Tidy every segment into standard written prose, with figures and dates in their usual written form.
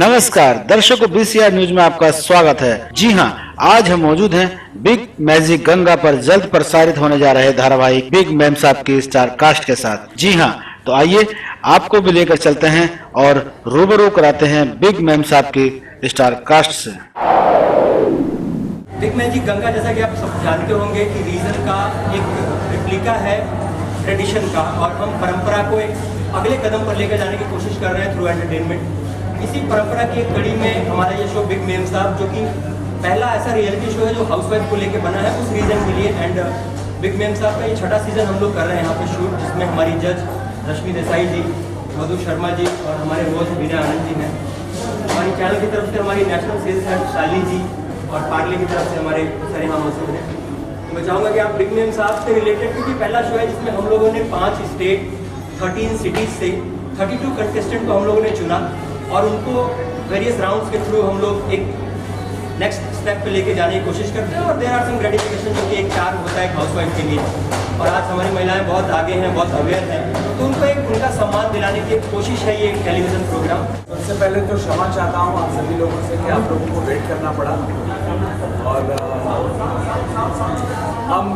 नमस्कार दर्शकों, BCR news में आपका स्वागत है। जी हां, आज हम मौजूद हैं बिग मैजिक गंगा पर जल्द प्रसारित होने जा रहे धारावाहिक बिग मैम साहब की स्टार कास्ट के साथ। जी हां, तो आइए आपको भी लेकर चलते हैं और रूबरू कराते हैं बिग मैम साहब की स्टार कास्ट से। बिग मैजिक गंगा, जैसा कि आप सब जानते होंगे कि रीजन का एक रिप्लिका है ट्रेडिशन का, और हम परंपरा को एक अगले कदम पर लेकर जाने की कोशिश कर रहे हैं थ्रू एंटरटेनमेंट। इसी परंपरा की एक कड़ी में हमारा ये शो बिग मैम साहब, जो कि पहला ऐसा रियलिटी शो है जो हाउसवाइफ को लेकर बना है, उस रीजन के लिए। एंड बिग मैम साहब का ये छठा सीजन हम लोग कर रहे हैं यहाँ पे शूट, जिसमें हमारी जज रश्मि देसाई जी, मधु शर्मा जी और हमारे रोज विनय आनंद जी हैं। हमारी चैनल की तरफ से हमारी नेशनल सेल्स हेड शाली जी और पार्ले की तरफ से हमारे सर यहाँ मौजूद हैं। मैं चाहूँगा कि आप बिग मैम साहब से रिलेटेड, क्योंकि पहला शो है जिसमें हम लोगों ने 5 स्टेट 13 सिटीज़ से 32 कंटेस्टेंट को हम लोगों ने चुना और उनको वेरियस राउंड्स के थ्रू हम लोग एक नेक्स्ट स्टेप पे लेके जाने की कोशिश करते हैं। और देयर आर सम ग्रेटिफिकेशन, जो कि एक चार्म होता है हाउसवाइफ के लिए। और आज हमारी महिलाएं बहुत आगे हैं, बहुत अवेयर हैं, तो उनको एक उनका सम्मान दिलाने की एक कोशिश है ये टेलीविज़न प्रोग्राम। सबसे पहले तो क्षमा चाहता हूँ आप सभी लोगों से कि आप लोगों को वेट करना पड़ा। और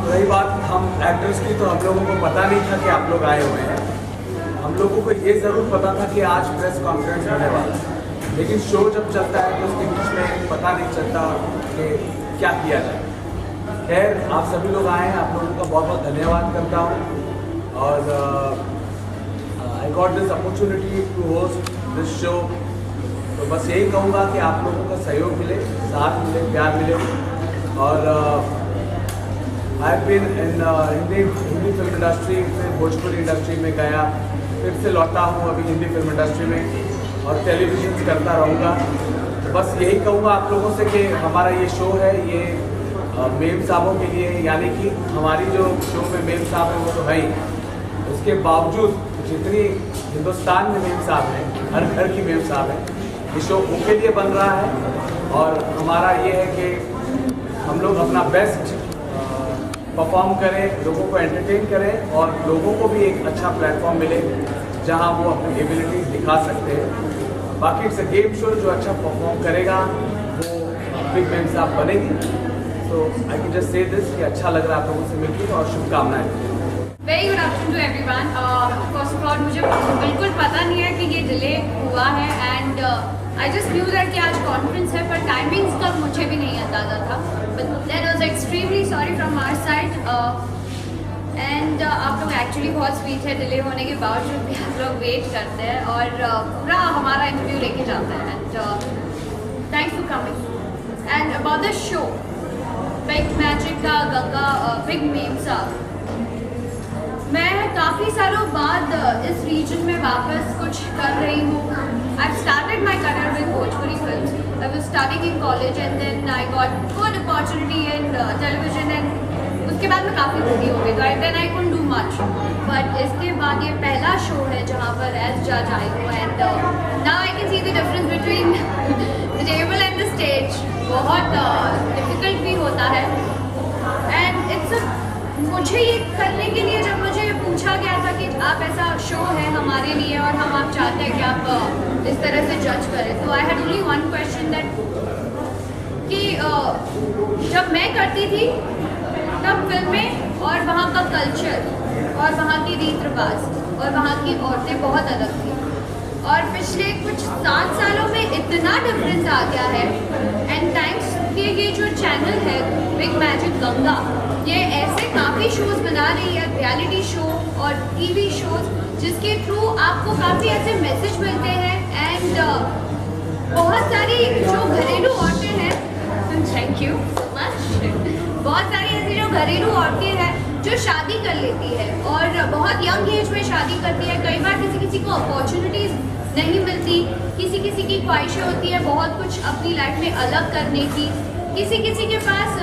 रही बात हम एक्टर्स की, तो हम लोगों को पता नहीं था कि आप लोग आए हुए हैं। हम लोगों को ये ज़रूर पता था कि आज प्रेस कॉन्फ्रेंस होने वाला है, लेकिन शो जब चलता है तो उसके बीच में पता नहीं चलता कि क्या किया जाए। खैर, आप सभी लोग आए हैं, आप लोगों का बहुत बहुत धन्यवाद करता हूँ। और I got this opportunity to host this show. तो बस यही कहूँगा कि आप लोगों का सहयोग मिले, साथ मिले, प्यार मिले। और I have been in Hindi film industry, फिर भोजपुरी इंडस्ट्री में गया, फिर से लौटा हूँ अभी हिंदी फिल्म इंडस्ट्री में, और टेलीविज़न करता रहूँगा। तो बस यही कहूँगा आप लोगों से कि हमारा ये शो है, ये मेम साहबों के लिए, यानी कि हमारी जो शो में मेम साहब हैं वो तो है ही, उसके बावजूद जितनी हिंदुस्तान में मेम साहब हैं, हर घर की मेम साहब हैं, ये शो उनके लिए बन रहा है। और हमारा ये है कि हम लोग अपना बेस्ट परफॉर्म करें, लोगों को एंटरटेन करें, और लोगों को भी एक अच्छा प्लेटफॉर्म मिले जहां वो अपनी एबिलिटीज दिखा सकते हैं। बाकी इट्स अ गेम शो, जो अच्छा परफॉर्म करेगा वो बिग मैम साहब बनेगी। तो I can just say this कि अच्छा लग रहा है आप लोगों से मिलकर, और शुभकामनाएं। Very good afternoon to everyone. First of all मुझे बिल्कुल पता नहीं है कि ये डिले हुआ है, and I just knew that कि आज कॉन्फ्रेंस है, पर टाइमिंग्स का मुझे भी नहीं अंदाजा था। But that was extremely sorry from our side. And आप लोग एक्चुअली बहुत स्वीट है, डिले होने के बावजूद भी आप लोग वेट करते हैं और पूरा हमारा इंटरव्यू लेके जाते हैं। And thanks for coming. And about the show big magic का गंगा बिग मैम साहब, मैं काफ़ी सालों बाद इस रीजन में वापस कुछ कर रही हूँ। I started my career with Bhojpuri film. I was starting in college and then I got good opportunity in television, and उसके बाद मैं काफ़ी बिजी हो गई, तो I couldn't do much. But इसके बाद ये पहला शो है जहाँ पर एज जज आई हूँ, and now I can see the difference between the table and the stage. बहुत डिफिकल्ट भी होता है, एंड इट्स मुझे ये करने के लिए जब मुझे पूछा गया था कि आप ऐसा शो है हमारे लिए और हम आप चाहते हैं कि आप इस तरह से जज करें, तो I had only one question that कि जब मैं करती थी तब फिल्में और वहाँ का कल्चर और वहाँ की रीत रिवाज और वहाँ की औरतें बहुत अलग थी, और पिछले कुछ 7 सालों में इतना डिफरेंस आ गया है। एंड थैंक्स कि ये जो चैनल है बिग मैजिक गंगा, ये ऐसे काफ़ी शोज़ बना रही है, रियलिटी शो और टीवी शोज़, जिसके थ्रू आपको काफ़ी ऐसे मैसेज मिलते हैं। एंड बहुत सारी जो घरेलू औरतें हैं, थैंक यू सो मच, बहुत सारी ऐसी जो घरेलू औरतें हैं जो शादी कर लेती है और बहुत यंग एज में शादी करती है। कई बार किसी किसी को अपॉर्चुनिटीज़ नहीं मिलती, किसी किसी की ख्वाहिशें होती है बहुत कुछ अपनी लाइफ में अलग करने की, किसी किसी के पास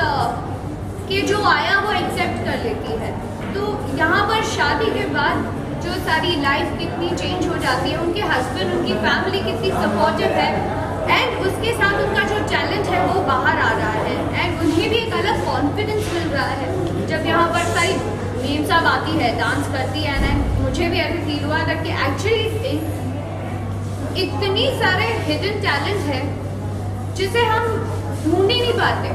कि जो आया वो एक्सेप्ट कर लेती है। तो यहाँ पर शादी के बाद जो सारी लाइफ कितनी चेंज हो जाती है, उनके हस्बैंड, उनकी फैमिली कितनी सपोर्टिव है, एंड उसके साथ उनका जो टैलेंट है वो बाहर आ रहा है, एंड उन्हें भी एक अलग कॉन्फिडेंस मिल रहा है जब यहाँ पर सारी मेम साहब आती है, डांस करती है। एंड मुझे भी ऐसे फील हुआ था कि एक्चुअली इतनी सारे हिडन टैलेंट है जिसे हम ढूंढ ही नहीं पाते,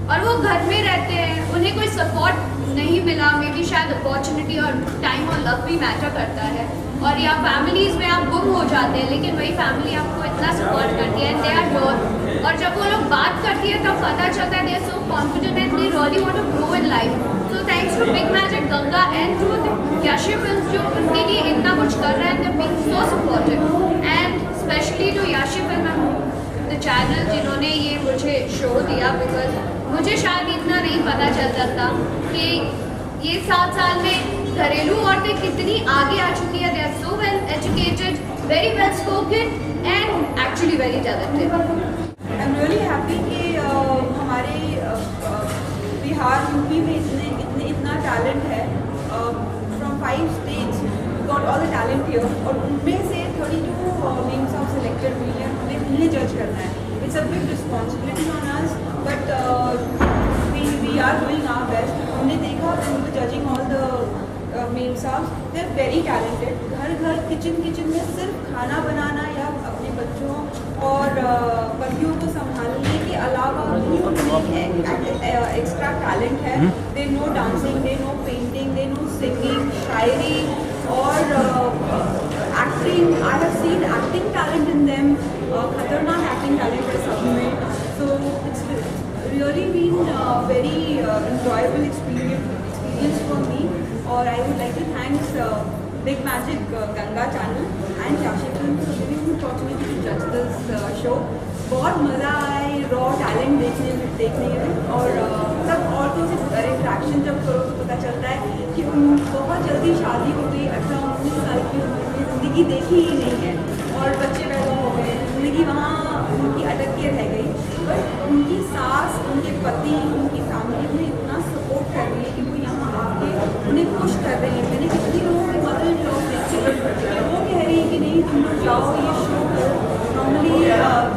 और वो घर में रहते हैं, उन्हें कोई सपोर्ट नहीं मिला, मे बी शायद अपॉर्चुनिटी और टाइम और लक भी मैटर करता है, और या फैमिलीज में आप गुम हो जाते हैं, लेकिन वही फैमिली आपको इतना सपोर्ट करती है एंड दे आर हियर। और जब वो लोग बात करती है तब पता चलता है they are so confident and they really want to grow in life. So thanks to Big Magic Ganga and to Yashi films जो उनके लिए इतना कुछ कर रहे हैं, they being so supportive, and specially to Yashi film the channel जिन्होंने ये मुझे शो दिया, बिकॉज मुझे शायद इतना नहीं पता चलता था कि ये 7 साल में घरेलू औरतें कितनी आगे आ चुकी है। They are so well educated, very well spoken and actually very talented. I am really happy कि हमारे बिहार यूपी में इतना टैलेंट है। From 5 states got all the talent here, और उनमें से 32 नेम्स ऑफ सिलेक्टेड हुई हैं। हमें उन्हें जज करना है। It's a big responsibility on us, but we are doing our best. हमने देखा judging all the ma'ams of, they are very talented. घर किचन में सिर्फ खाना बनाना या अपने बच्चों और पतियों को संभालने के अलावा एक्स्ट्रा टैलेंट है। They know dancing, they know painting, they know singing, शायरी और acting. I have seen acting talent in them, खतरनाक एक्टिंग टैलेंट है सब में। So it's really been very enjoyable experience for me, और I would like to thanks Big Magic Ganga channel and Yashi Films for giving me opportunity to judge this show. बहुत मज़ा आया raw talent देखने में, और सब औरतों से इंटरेक्शन जब करो तो पता चलता है कि बहुत जल्दी शादी हो गई, 18-19 साल की उम्र में, ज़िंदगी देखी ही नहीं है और बच्चे पैदा हो गए, ज़िंदगी वहाँ उनकी अटक के रह गई। बट उनकी सास, उनके पति, उनकी फैमिली उन्हें इतना सपोर्ट कर रही है कि वो यहाँ आके उन्हें खुश कर रही है। मैंने कितनी लोगों के मदर इन लॉ देखे, वो कह रही है कि नहीं तुम लोग जाओ ये शो करो। नॉर्मली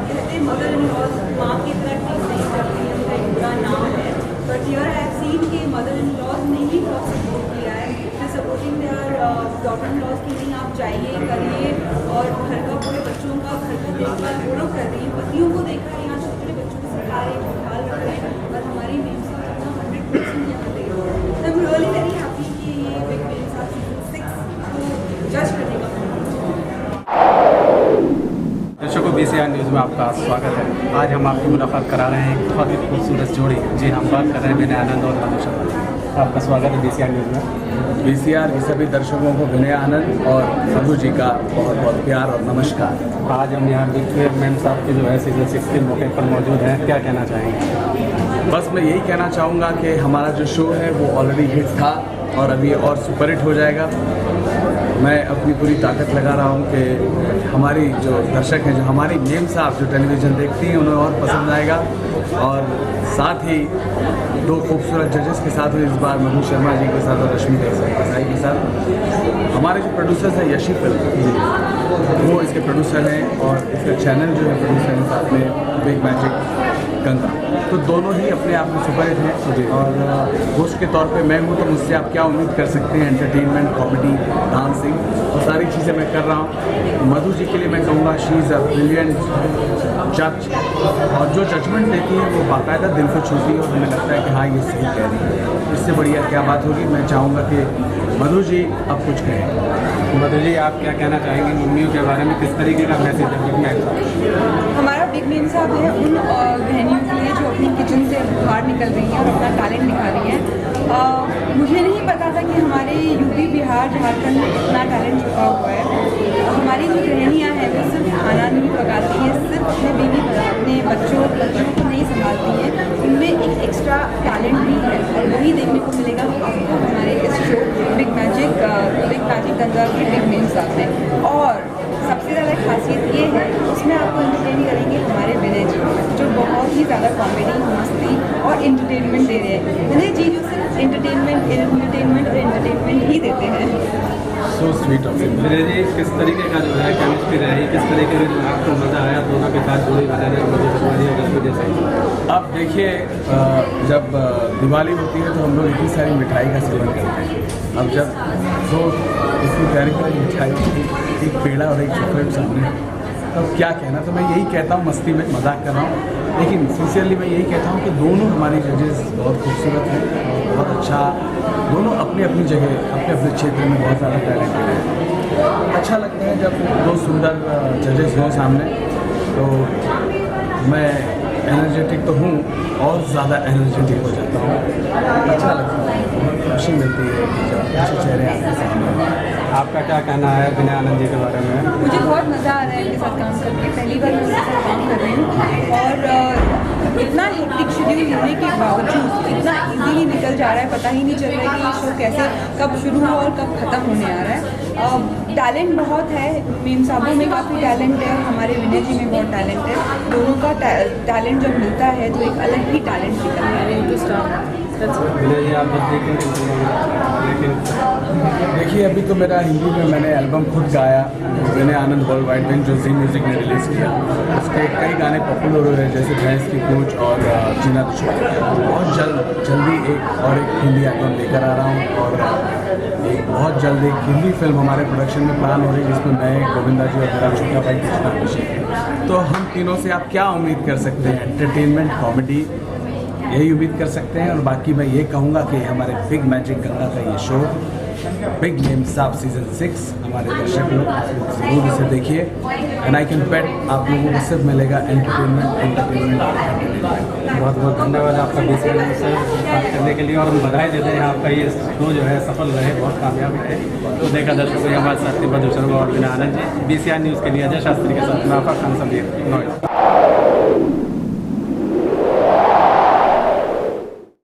कहते मदर इन लॉ माँ की तरह ट्रीट नहीं करती है, उनका एक बुरा नाम है, but here I have seen के मदर इन लॉज ने ही बहुत सपोर्ट किया है। Supporting their daughter in laws की नहीं आप जाइए करिए, और घर का पूरे बच्चों का घर का देखभाल वो लोग कर रही है। पतियों को देखा है यहाँ छोटे बच्चों को सिखा रहे हैं, ख्याल रख रहे हैं, और हमारी मेम्स का अपना 100% यहाँ दे रहे हैं। आई एम रियली वेरी हैप्पी कि ये बिग मेम्स का सीजन 6 को जज करने का दर्शकों, BCR न्यूज़ में आपका स्वागत है। आज हम आपकी मुलाकात करा रहे हैं एक बहुत ही खूबसूरत जोड़ी। जी, हम बात कर रहे हैं विनय आनंद और मधु शर्मा। आपका स्वागत है BCR न्यूज़ में। BCR के सभी दर्शकों को विनय आनंद और मधु जी का बहुत बहुत प्यार और नमस्कार। आज हम यहाँ बिग मैम साहब की जो है सीजन 6 के मौके पर मौजूद हैं, क्या कहना चाहेंगे? बस मैं यही कहना चाहूँगा कि हमारा जो शो है वो ऑलरेडी हिट था और अभी और सुपर हिट हो जाएगा। मैं अपनी पूरी ताकत लगा रहा हूँ कि हमारी जो दर्शक हैं, जो हमारी मेम साहब जो टेलीविज़न देखती हैं, उन्हें और पसंद आएगा। और साथ ही 2 खूबसूरत जजेस के साथ हुई इस बार मधु शर्मा जी के साथ और रश्मि देसाई के साथ। हमारे जो प्रोड्यूसर्स हैं यशी फिल्म, वो इसके प्रोड्यूसर हैं, और इसका चैनल जो है प्रोड्यूसर हैं साथ में बिग मैजिक गंगा। तो दोनों ही अपने आप में सुपर हिट हैं, और होस्ट के तौर पे मैं हूँ तो मुझसे आप क्या उम्मीद कर सकते हैं? एंटरटेनमेंट, कॉमेडी, डांसिंग और सारी चीज़ें मैं कर रहा हूँ। मधु जी के लिए मैं कहूँगा शी इज़ अ ब्रिलियंट जज, और जो जजमेंट देती है वो बाकायदा दिल को छूती है, और हमें लगता है कि हाँ ये सही कह रही है। इससे बढ़िया क्या बात होगी? मैं चाहूँगा कि मधु जी अब कुछ कहें। मधु जी, आप क्या कहना चाहेंगे मम्मियों के बारे में? किस तरीके का मैसेज है बिग मैम? हमारा बिग मेम साहब है उन बहनियों के लिए जो अपनी किचन से बाहर निकल रही हैं और अपना टैलेंट दिखा रही हैं। मुझे नहीं पता था कि हमारे यूपी, बिहार, झारखंड में इतना टैलेंट छुपा हुआ है। हमारी जो गृहिणियाँ हैं वो सिर्फ खाना नहीं पकाती हैं, सिर्फ अपने बीवी अपने बच्चों को नहीं संभालती हैं, उनमें एक एक्स्ट्रा टैलेंट भी है, और वही देखने को मिलेगा आपको हमारे इस शो बिग मैजिक गंगा के बिग मेम साहब में। और सबसे ज़्यादा खासियत ये है उसमें आपको एंटरटेन करेंगे हमारे विनय जी, जो बहुत ही ज़्यादा कॉमेडी, मस्ती और एंटरटेनमेंट दे रहे हैं। विनय जी जो सिर्फ एंटरटेनमेंट ही देते हैं। So sweet of you. Vinay ji, किस तरीके का जो है केमिस्ट्री रही, किस तरीके का जो आपको मज़ा आया दोनों के साथ जोड़ी बना रहे मधु शर्मा जी और रश्मि देसाई? अब देखिए, जब दिवाली होती है तो हम लोग इतनी सारी मिठाई का सेवन करते हैं। अब जब तो इतनी प्यारी प्यारी मिठाई, एक पेड़ा और एक चॉकलेट सामने तो क्या कहना, तो मैं यही कहता हूँ, मस्ती में मजाक कर रहा हूँ, लेकिन सिंसियरली मैं यही कहता हूँ कि दोनों हमारे जजेस बहुत खूबसूरत हैं और बहुत अच्छा, दोनों अपनी अपनी जगह अपने अपने क्षेत्र में बहुत ज़्यादा टैलेंटेड हैं। अच्छा लगता है जब दो सुंदर जजेस हों सामने, तो मैं एनर्जेटिक तो हूँ और ज़्यादा एनर्जेटिक हो जाता हूँ। अच्छा लगता है, बहुत खुशी मिलती है कि जब अच्छे चेहरे आपके सामने। आपका क्या कहना है विनय आनंद जी के बारे में? मुझे बहुत मज़ा आ रहा है इनके साथ काम करके, पहली बार मैं उनके साथ काम कर रही हूँ और इतना हेक्टिक शेड्यूल होने के बावजूद इतना इजीली निकल जा रहा है, पता ही नहीं चल रहा है कि ये शो कैसे कब शुरू हुआ और कब ख़त्म होने आ रहा है। टैलेंट बहुत है, मेम साहबों में काफ़ी टैलेंट है, हमारे विनय जी में बहुत टैलेंट है। दोनों का टैलेंट जब मिलता है तो एक अलग ही टैलेंट निकलता है। विनय जी आप जब देखेंगे, लेकिन देखिए अभी तो मेरा हिंदी में मैंने एल्बम खुद गाया, विनय आनंद वर्ल्ड वाइड विंग, जो जी म्यूज़िक ने रिलीज़ किया। उसके कई गाने पॉपुलर हुए जैसे भैंस की पूंछ और जीना दुश्मन। बहुत जल्दी एक हिंदी एल्बम लेकर आ रहा हूँ और एक बहुत जल्द एक हिंदी फिल्म हमारे प्रोडक्शन में प्लान हो रही है, जिसमें मैं, गोविंदा जी और मेरा छोटा भाई कृष्णा अभिषेक। तो हम तीनों से आप क्या उम्मीद कर सकते हैं? एंटरटेनमेंट, कॉमेडी, यही उम्मीद कर सकते हैं। और बाकी मैं ये कहूँगा कि हमारे बिग मैजिक गंगा का ये शो बिग मेम साहब सीज़न 6 हमारे दर्शक लोग ज़रूर इसे देखिए। एंड आई कैन बेट आप लोगों को सिर्फ मिलेगा एंटरटेनमेंट। बहुत बहुत धन्यवाद आपका BCI न्यूज़ से बात करने के लिए, और हम बधाई देते हैं आपका ये शो जो है सफल रहे, बहुत कामयाब रहे। तो देखा दर्शकों, हमारे साथी मधु शर्मा और विनय आनंद जी, BCI न्यूज़ के लिए अजय शास्त्री के साथ मैं आपका खान समीर, नोएडा।